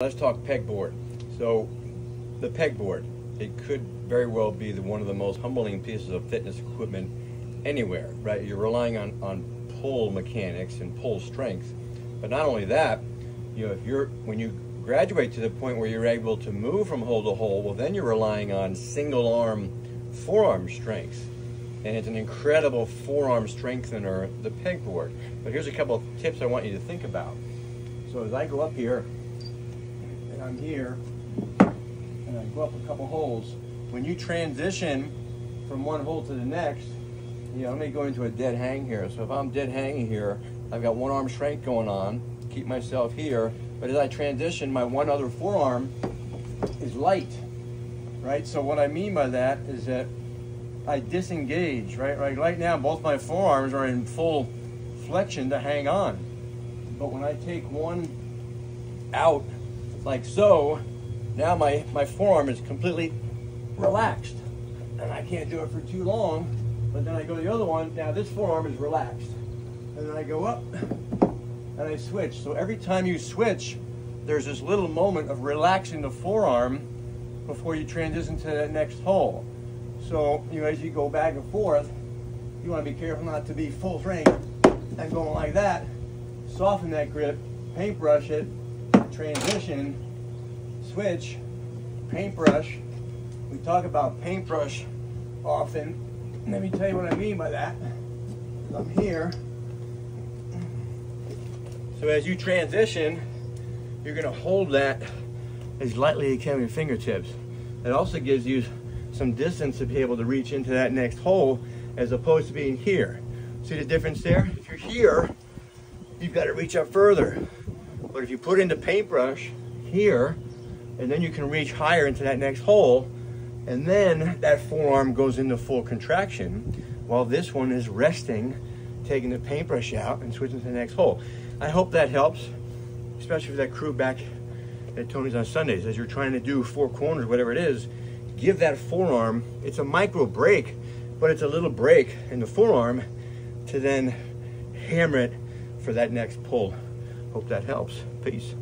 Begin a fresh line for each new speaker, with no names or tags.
Let's talk pegboard. So the pegboard, it could very well be one of the most humbling pieces of fitness equipment anywhere, right? You're relying on pull mechanics and pull strength. But not only that, when you graduate to the point where you're able to move from hole to hole, well, then you're relying on single arm forearm strength. And it's an incredible forearm strengthener, the pegboard. But here's a couple of tips I want you to think about. So as I go up here, and I'm here, and I go up a couple holes, when you transition from one hole to the next, let me go into a dead hang here. So if I'm dead hanging here, I've got one arm strength going on, keep myself here, but as I transition, my one other forearm is light, right? So what I mean by that is that I disengage, right? Right now, both my forearms are in full flexion to hang on. But when I take one out, like so, now my forearm is completely relaxed. And I can't do it for too long, but then I go to the other one, now this forearm is relaxed. And then I go up, and I switch. So every time you switch, there's this little moment of relaxing the forearm before you transition to the next hole. So, as you go back and forth, you want to be careful not to be full strength and going like that. Soften that grip, paintbrush it, transition, switch, paintbrush. We talk about paintbrush often. Let me tell you what I mean by that. I'm here. So as you transition, you're going to hold that as lightly as you can with your fingertips. It also gives you some distance to be able to reach into that next hole as opposed to being here. See the difference there? If you're here, you've got to reach up further. But if you put in the paintbrush here, and then you can reach higher into that next hole, and then that forearm goes into full contraction while this one is resting, taking the paintbrush out and switching to the next hole. I hope that helps, especially for that crew back at Tony's on Sundays. As you're trying to do four corners, whatever it is, give that forearm, it's a micro break, but it's a little break in the forearm to then hammer it for that next pull. Hope that helps. Peace.